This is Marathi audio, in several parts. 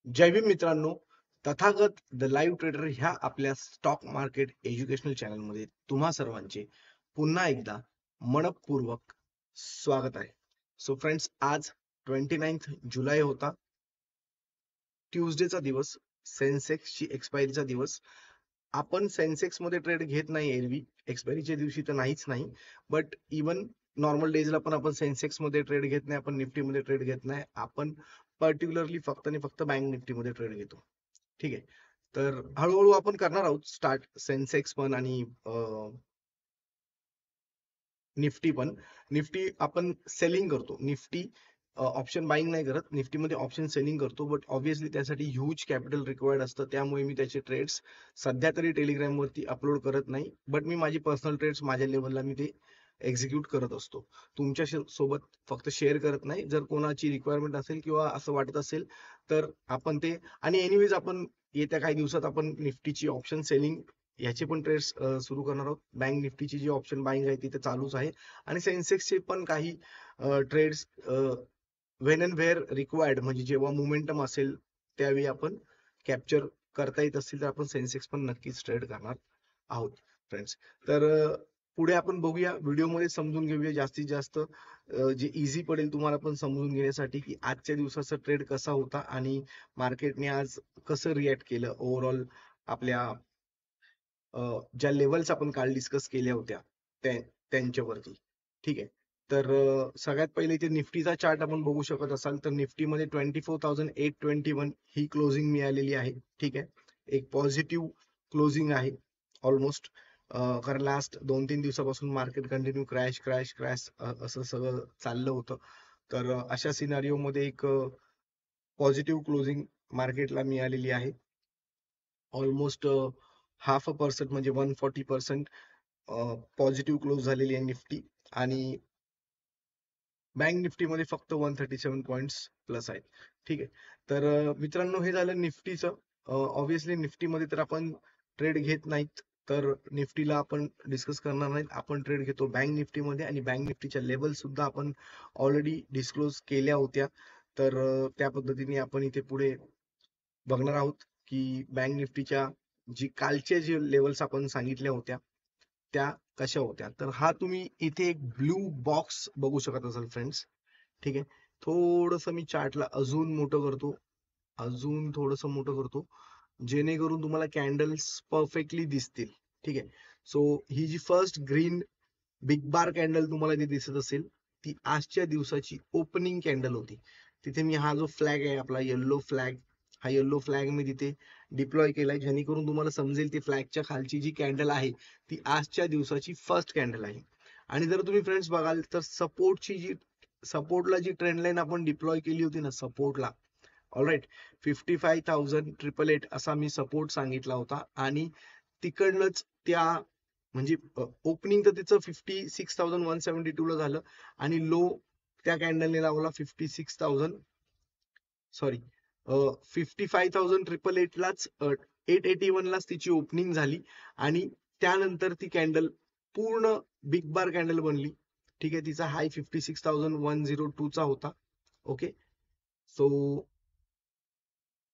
जय भीम मित्रांनो. तथागत द लाईव्ह ट्रेडर ह्या आपल्या स्टॉक मार्केट एज्युकेशनल चॅनलमध्ये तुम्हा सर्वांचे पुन्हा एकदा मनपूर्वक स्वागत आहे. सो फ्रेंड्स, आज 29 जुलै होता, ट्यूजडेचा दिवस, सेन्सेक्सची एक्सपायरीचा दिवस. आपण सेन्सेक्स मध्ये ट्रेड घेत नाही एरवी, एक्सपायरीच्या दिवशी तर नाहीच नाही. बट इवन नॉर्मल डेजला पण आपण सेन्सेक्स मध्ये ट्रेड घेत नाही, आपण निफ्टी मध्ये ट्रेड घेत नाही. आपण पर्टिक्युलरली फक्त आणि फक्त बँक निफ्टी मध्ये ट्रेड घेतो. ठीक आहे. तर हळूहळू आपण करणार आहोत स्टार्ट सेन्सेक्स पण आणि निफ्टी पण. निफ्टी आपण सेलिंग करतो, निफ्टी ऑप्शन बाईंग नाही करत, निफ्टी मध्ये ऑप्शन सेलिंग करतो. बट ऑब्व्हियसली त्यासाठी ह्यूज कॅपिटल रिक्वायर्ड असतं, त्यामुळे मी त्याचे ट्रेड्स सध्या तरी टेलिग्राम वरती अपलोड करत नाही. बट मी माझी पर्सनल ट्रेड्स माझ्या लेवलला मी ते एक्झिक्यूट करत असतो, तुमच्या सोबत फक्त शेअर करत नाही. जर कोणाची रिक्वायरमेंट असेल किंवा असं वाटत असेल तर आपण ते, आणि एनिवेज आपण येत्या काही दिवसात आपण निफ्टीची ऑप्शन सेलिंग याचे पण ट्रेड्स सुरू करणार आहोत. बँक निफ्टीची जी ऑप्शन बाईंग आहे ती तर चालूच आहे, आणि सेन्सेक्सचे पण काही trades when and where required, म्हणजे जेव्हा मोमेंटम असेल त्यावेळी आपण कॅप्चर करता येत असतील तर आपण सेन्सेक्स पण नक्कीच ट्रेड करणार आहोत फ्रेंड्स. तर पुढे आपण बघूया, व्हिडिओमध्ये समजून घेऊया जास्तीत जास्त, जे इझी पडेल तुम्हाला पण समजून घेण्यासाठी, की आजच्या दिवसाचा ट्रेड कसा होता आणि मार्केटने आज कसं रिॲक्ट केलं ओव्हरऑल आपल्या ज्या लेवल्स आपण काल डिस्कस केल्या होत्या त्यांच्यावरती. ठीक आहे. तर सगळ्यात पहिले इथे निफ्टीचा चार्ट आपण बघू शकत असाल तर निफ्टीमध्ये 24,821 ही क्लोजिंग मिळालेली आहे. ठीक आहे. एक पॉझिटिव्ह क्लोजिंग आहे ऑलमोस्ट, कारण लास्ट 2-3 दिवसापासून market continue crash crash crash असं सगळं चाललं होतं. तर अशा सिनारिओ मध्ये एक पॉझिटिव्ह क्लोजिंग मार्केटला मिळालेली आहे. ऑलमोस्ट 0.5% म्हणजे 140% पॉझिटिव्ह क्लोज झालेली आहे निफ्टी. आणि बँक निफ्टीमध्ये फक्त 137 पॉईंट्स प्लस आहेत. ठीक आहे. तर मित्रांनो, हे झालं निफ्टीचं. ऑब्व्हियसली निफ्टीमध्ये तर आपण ट्रेड घेत नाहीत, तर निफ्टीला आपण डिस्कस करणार नाहीत. आपण ट्रेड घेतो बँक निफ्टीमध्ये, आणि बँक निफ्टीच्या लेवल सुद्धा आपण ऑलरेडी डिस्क्लोज केल्या होत्या. तर त्या पद्धतीने आपण इथे पुढे बघणार आहोत की बँक निफ्टीच्या जी कालच्या जे लेवल्स आपण सांगितल्या होत्या त्या कशा होत्या. तर हा तुम्ही इथे एक ब्लू बॉक्स बघू शकत असाल फ्रेंड्स. ठीक आहे. थोडस मी चार्टला अजून मोठं करतो, अजून थोडस मोठं करतो, जेणेकरून तुम्हाला कॅन्डल्स परफेक्टली दिसतील. ठीक आहे. सो ही जी फर्स्ट ग्रीन बिग बार कॅन्डल तुम्हाला जी दिसत असेल ती आजच्या दिवसाची ओपनिंग कॅन्डल होती. तिथे मी हा जो फ्लॅग आहे आपला येल्लो फ्लॅग, हा येल्लो फ्लॅग मी तिथे डिप्लॉय केलाय, जेणेकरून तुम्हाला समजेल ती फ्लॅगच्या खालची जी कॅन्डल आहे ती आजच्या दिवसाची फर्स्ट कॅन्डल आहे. आणि जर तुम्ही फ्रेंड्स बघाल तर सपोर्टला जी ट्रेंड लाईन आपण डिप्लॉय केली होती ना सपोर्टला, ऑलराईट, 55,888 असा मी सपोर्ट सांगितला होता. आणि तिकडनंच त्या, म्हणजे ओपनिंग तर तिचं 56,172 ला झालं, आणि लो त्या कॅन्डलने लावला 55,888 लाच, 881 लाच तिची ओपनिंग झाली. आणि त्यानंतर ती कॅन्डल पूर्ण बिग बार कॅन्डल बनली. ठीक आहे. तिचा हाय 56,102 चा होता. ओके. सो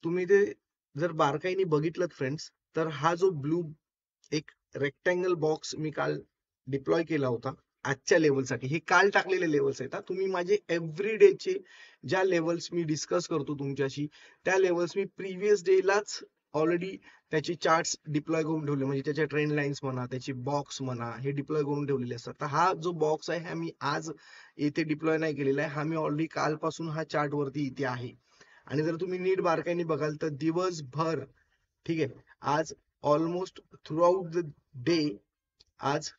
तुम्ही ते जर बारकाईने बघितलं फ्रेंड्स, तर हा जो ब्लू एक रेक्टँगल बॉक्स मी काल डिप्लॉय केला होता आजच्या लेवलसाठी, हे काल टाकलेले लेवल्स आहेत. तुम्ही माझे एव्हरी डेचे ज्या लेवल्स मी डिस्कस करतो तुमच्याशी, त्या लेवल्स मी प्रिव्हियस डेलाच ऑलरेडी त्याचे चार्ट्स डिप्लॉय करून ठेवले, म्हणजे त्याच्या ट्रेंड लाईन्स म्हणा, त्याची बॉक्स म्हणा, हे डिप्लॉय करून ठेवलेले असतात. तर हा जो बॉक्स आहे हा मी आज येथे डिप्लॉय नाही केलेला आहे, हा मी ऑलरेडी कालपासून हा चार्ट वरती इथे आहे. आणि जर तुम्ही नीट बारकाईने बघाल तर दिवसभर, ठीक आहे, आज almost through out the day आज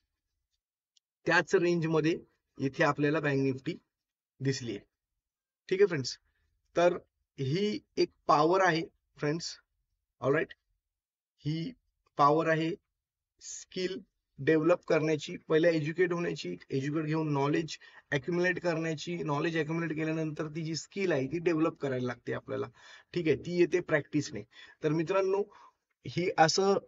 त्याच रेंज मध्ये इथे आपल्याला बँक निफ्टी दिसली आहे. ठीक आहे फ्रेंड्स. तर ही एक पॉवर आहे फ्रेंड्स, ऑलराईट. ही पॉवर आहे स्किल डेव्हलप करण्याची, पहिल्या एज्युकेट होण्याची, एज्युकेट घेऊन नॉलेज अक्युमुलेट करण्याची, नॉलेज अक्युमुलेट केल्यानंतर ती जी स्किल आहे ती डेव्हलप करायला लागते आपल्याला. ठीक आहे. ती येते प्रॅक्टिसने. तर मित्रांनो, ही असं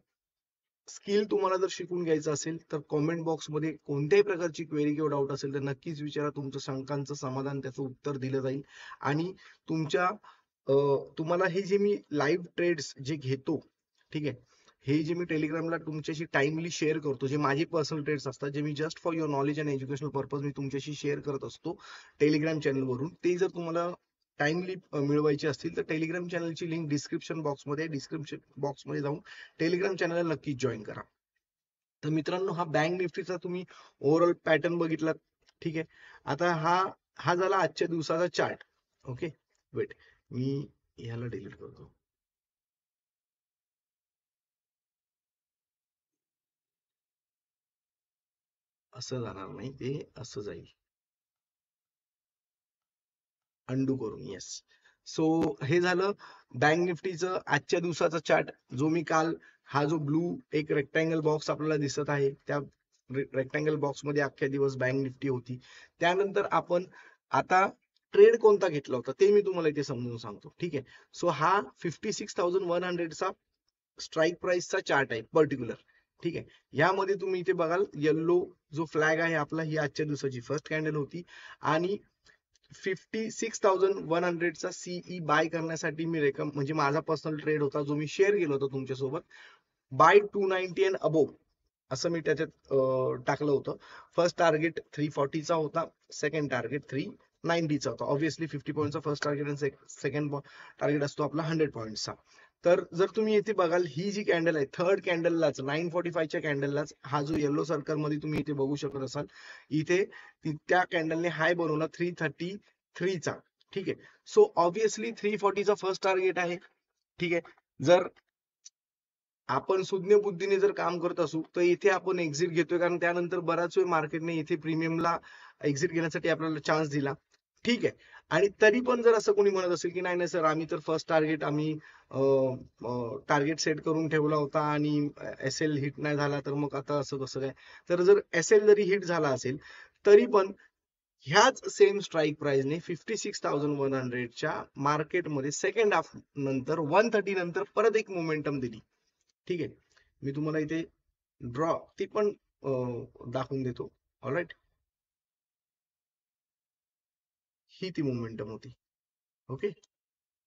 स्किल तुम्हाला जर शिकून घ्यायचं असेल तर कॉमेंट बॉक्समध्ये कोणत्याही प्रकारची क्वेरी किंवा डाऊट असेल तर नक्कीच विचारा. तुमच्या शंकांचं समाधान, त्याचं उत्तर दिलं जाईल. आणि तुमच्या तुम्हाला हे जे मी लाईव्ह ट्रेड्स जे घेतो, ठीक आहे, हे जे मी टेलिग्रामला तुमच्याशी टाइमली शेअर करतो, जे माझे पर्सनल ट्रेड्स असतात, जे मी just for your knowledge and educational purpose मी तुमच्याशी शेअर करत असतो टेलिग्राम चॅनलवरून, ते जर तुम्हाला टाइमली मिळवायचे असतील तर टेलिग्राम चॅनलची लिंक डिस्क्रिप्शन बॉक्समध्ये जाऊन टेलिग्राम चॅनलला नक्कीच जॉईन करा. तर मित्रांनो, हा बँक निफ्टीचा तुम्ही ओव्हरऑल पॅटर्न बघितला, ठीक आहे. आता हा झाला आजच्या दिवसाचा चार्ट. ओके, वेट, मी ह्याला डिलीट करतो. असं जाणार नाही, ते असं जाईल, अंडू करून. येस. सो हे झालं बँक निफ्टीचं आजच्या दिवसाचा चार्ट, जो मी काल, हा जो ब्लू एक रेक्टँगल बॉक्स आपल्याला दिसत आहे, त्या रेक्टँगल बॉक्स मध्ये अख्ख्या दिवस बँक निफ्टी होती. त्यानंतर आपण आता ट्रेड कोणता घेतला होता ते मी तुम्हाला इथे समजून सांगतो, ठीक आहे. सो हा 56,100चा स्ट्राईक प्राइसचा चार्ट आहे पर्टिक्युलर, ठीक आहे. यामध्ये तुम्ही इथे बघाल येल्लो जो फ्लॅग आहे आपला, ही आजच्या दिवसाची फर्स्ट कॅन्डल होती, आणि 56,100चा सीई बाय करण्यासाठी मी म्हणजे माझा पर्सनल ट्रेड होता, जो मी शेअर केला होता तुमच्यासोबत, बाय 290 अँड अबोव, असं मी त्याच्यात टाकलं होतं. फर्स्ट टार्गेट 340चा होता, सेकंड टार्गेट 390चा होता. ऑब्व्हियसली 50 पॉईंटचा फर्स्ट टार्गेट आणि सेकंड टार्गेट असतो आपला 100 पॉईंटचा. तर जर तुम्ही इथे बघाल, ही जी कॅन्डल आहे थर्ड कॅन्डललाच 945च्या कॅन्डललाच हा जो येलो सर्कल मध्ये तुम्ही इथे बघू शकत असाल, इथे त्या कॅन्डलने हाय बनवला 333चा, ठीक आहे. सो ऑब्व्हियसली 340चा फर्स्ट टार्गेट आहे, ठीक आहे. जर आपण सुज्ञ बुद्धीने जर काम करत असू तर इथे आपण एक्झिट घेतोय, कारण त्यानंतर बराच वेळ मार्केटने इथे प्रीमियमला एक्झिट घेण्यासाठी आपल्याला चान्स दिला, ठीक आहे. आणि तरी पण जर असं कोणी म्हणत असेल की नाही नाही सर, आम्ही तर फर्स्ट टार्गेट आम्ही टार्गेट सेट करून ठेवला होता आणि एस एल हिट नाही झाला, तर मग आता असं कसं काय, तर जर एस एल जरी हिट झाला असेल तरी पण ह्याच सेम स्ट्राईक प्राइसने 56,100च्या मार्केटमध्ये सेकंड हाफ नंतर 130 नंतर परत एक मोमेंटम दिली, ठीक आहे. मी तुम्हाला इथे ड्रॉ ती पण दाखवून देतो. ऑलराईट, ही ती मोमेंटम होती. ओके,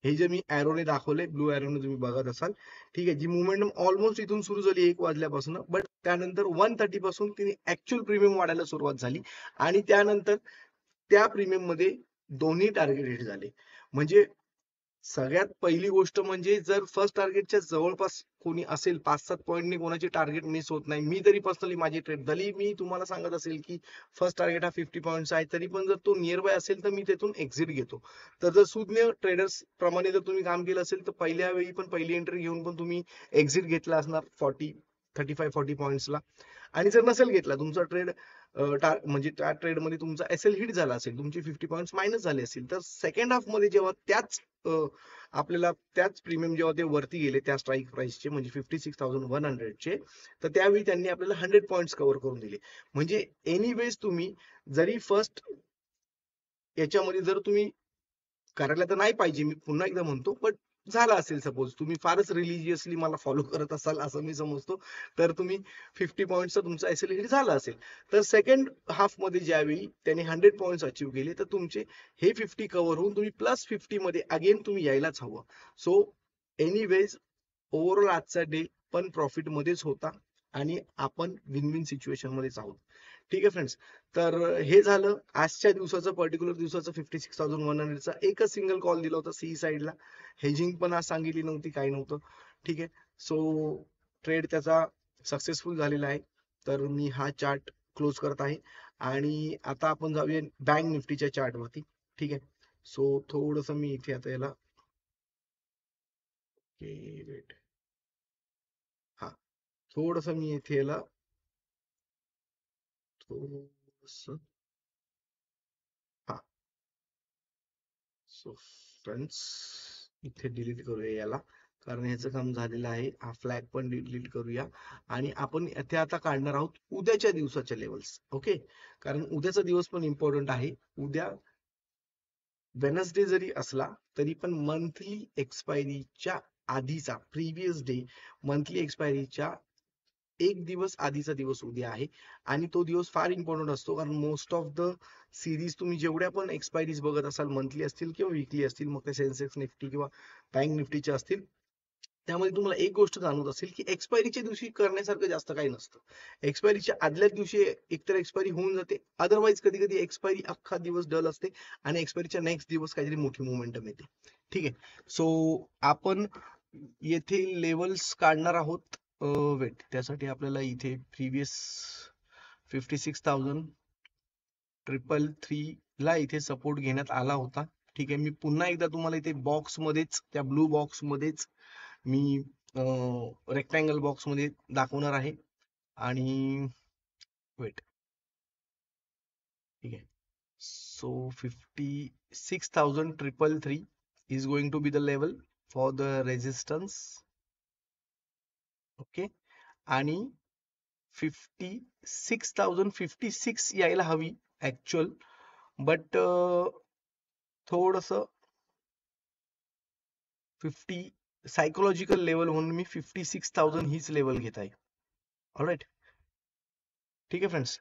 हे जे मी ऍरोने दाखवले, ब्लू ऍरोने तुम्ही बघत असाल, ठीक आहे. जी मोमेंटम ऑलमोस्ट इथून सुरू झाली 1 वाजल्यापासून, बट त्यानंतर 130 पासून तिने ऍक्च्युअल प्रीमियम वाढायला सुरुवात झाली, आणि त्यानंतर त्या प्रीमियम मध्ये दोन्ही टार्गेट हिट झाले. म्हणजे सगळ्यात पहिली गोष्ट म्हणजे, जर फर्स्ट टार्गेटच्या जवळपास कोणी असेल, 5-7 पॉईंटने कोणाची टार्गेट मिस होत नाही. मी तरी पर्सनली माझी ट्रेड झाली, मी तुम्हाला सांगत असेल की फर्स्ट टार्गेट हा 50 पॉईंटचा आहे, तरी पण जर तो नियर बाय असेल तर मी त्यातून एक्झिट घेतो. तर जर सुज्ञ ट्रेडर्स प्रमाणे जर तुम्ही काम केलं असेल तर पहिल्या वेळी पण पहिली एंट्री घेऊन पण तुम्ही एक्झिट घेतला असणार 35-40 पॉईंट्सला. आणि जर नसेल घेतला तुमचा ट्रेड, म्हणजे त्या ट्रेड मध्ये तुमचा एसएल हिट झाला असेल, तुमचे 50 पॉईंट्स मायनस झाले असतील, तर सेकंड हाफ मध्ये जेव्हा आपल्याला त्याच प्रीमियम जेव्हा ते वरती गेले त्या स्ट्राईक प्राइसचे, म्हणजे 56,100चे, तर त्यावेळी त्यांनी आपल्याला 100 पॉईंट्स कव्हर करून दिले. म्हणजे एनिवेज तुम्ही जरी फर्स्ट याच्यामध्ये जर तुम्ही करायला तर नाही पाहिजे, मी पुन्हा एकदा म्हणतो, पण झाला असेल, सपोज तुम्ही फारच रिलिजियसली मला फॉलो करत असाल असं मी समजतो, तर तुम्ही 50 पॉईंटचा तुमचा एसएल झाला असेल, तर सेकंड हाफ मध्ये ज्यावेळी त्यांनी 100 पॉईंट्स अचीव केले, तर तुमचे हे 50 कव्हर होऊन तुम्ही +50 मध्ये अगेन तुम्ही यायलाच हवं. सो एनिवेज, ओव्हरऑल आजचा डे पण प्रॉफिट मध्येच होता, आणि आपण विन विन सिच्युएशन मध्येच आहोत, ठीक आहे फ्रेंड्स. तर हे झालं आजच्या दिवसाचं, पर्टिक्युलर दिवसाचं 56,100चा एकच सिंगल कॉल दिला होता सी साईडला. हेजिंग पण आज सांगितली नव्हती, काही नव्हतं, ठीक आहे. सो ट्रेड त्याचा सक्सेसफुल झालेला आहे. तर मी हा चार्ट क्लोज करत आहे, आणि आता आपण जाऊया बँक निफ्टीच्या चार्ट वरती, ठीक आहे. सो थोडस मी इथे आता याला, वेट, हा, थोडस मी इथे याला थोडस, हा, सो फ्रेंड्स, इथे डिलीट करूया याला, कारण ह्याचं काम झालेलं आहे. हा फ्लॅग पण डिलीट करूया, आणि आपण इथे आता काढणार आहोत उद्याच्या दिवसाच्या लेवल्स. ओके, कारण उद्याचा दिवस पण इम्पॉर्टंट आहे. उद्या वेनसडे जरी असला तरी पण मंथली एक्सपायरीच्या आधीचा, प्रिव्हियस डे मंथली एक्सपायरीच्या एक दिवस आधीचा दिवस उद्या आहे आणि तो दिवस फार इम्पॉर्टंट असतो, कारण मोस्ट ऑफ द सिरीज तुम्ही जेवढ्या पण एक्सपायरीज बघत असाल, मंथली असतील किंवा वीकली असतील, मग ते सेन्सेक्स निफ्टी किंवा बँक निफ्टीचे असतील, त्यामध्ये तुम्हाला एक गोष्ट जाणवत असेल की एक्सपायरीच्या दिवशी करण्यासारखं जास्त काही नसतं. एक्सपायरीच्या आदल्याच दिवशी एकतर एक्सपायरी होऊन जाते, अदरवाईज कधी कधी एक्सपायरी अख्खा दिवस डल असते आणि एक्सपायरीच्या नेक्स्ट दिवस काहीतरी मोठी मोमेंटम येते. ठीक आहे, सो आपण येथे लेवल्स काढणार आहोत. वेट, त्यासाठी आपल्याला इथे प्रिव्हियस 56,333 ला इथे सपोर्ट घेण्यात आला होता. ठीक आहे, मी पुन्हा एकदा तुम्हाला इथे बॉक्स मध्येच, त्या ब्लू बॉक्स मध्येच मी रेक्टँगल बॉक्स मध्ये दाखवणार आहे. आणि वेट, ठीक आहे, so 56,333 is going to be the level for the resistance. Okay, आणि 56,056 यायला हवी ऍक्च्युअल, बट थोडस 50 सायकोलॉजिकल लेवल म्हणून मी 56,000 हीच लेवल घेत आहे. ऑलराईट, ठीक आहे फ्रेंड्स.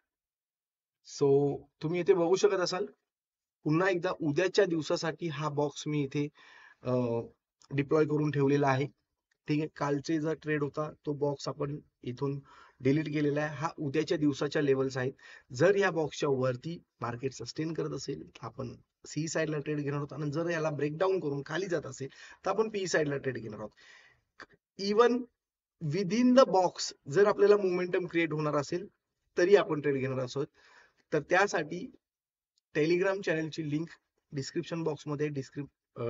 सो तुम्ही इथे बघू शकत असाल, पुन्हा एकदा उद्याच्या दिवसासाठी हा बॉक्स मी इथे डिप्लॉय करून ठेवलेला आहे. ठीक आहे, कालचे जो ट्रेड होता तो बॉक्स आपण इथून डिलीट केलेला आहे. हा उद्याच्या दिवसाच्या लेवल्स आहेत. जर या बॉक्सच्या वरती मार्केट सस्टेन करत असेल तर आपण सी साईडला ट्रेड घेणार आहोत, आणि जर याला ब्रेकडाऊन करून खाली जात असेल तर आपण पी साईडला ट्रेड घेणार आहोत. इवन विदिन द बॉक्स जर आपल्याला मोमेंटम क्रिएट होणार असेल तरी आपण ट्रेड घेणार आहोत. तर त्यासाठी टेलिग्राम चॅनलची लिंक डिस्क्रिप्शन बॉक्स मध्ये,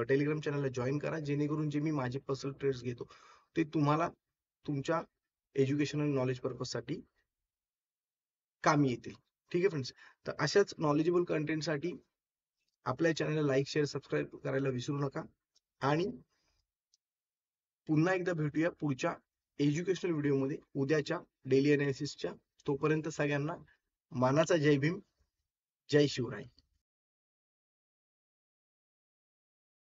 टेलिग्राम चॅनलला जॉईन करा, जेणेकरून जे मी माझे पर्सनल ट्रेड्स घेतो ते तुम्हाला तुमच्या एज्युकेशनल नॉलेज पर्पज साठी कामी येतील. ठीक आहे फ्रेंड्स, तर अशाच नॉलेजेबल कंटेंट साठी आपल्या चॅनलला लाईक, शेअर, सबस्क्राईब करायला विसरू नका. आणि पुन्हा एकदा भेटूया पुढच्या एज्युकेशनल व्हिडिओमध्ये उद्याच्या डेली अनालिसिसच्या. तोपर्यंत सगळ्यांना मानाचा जय भीम, जय शिवराय.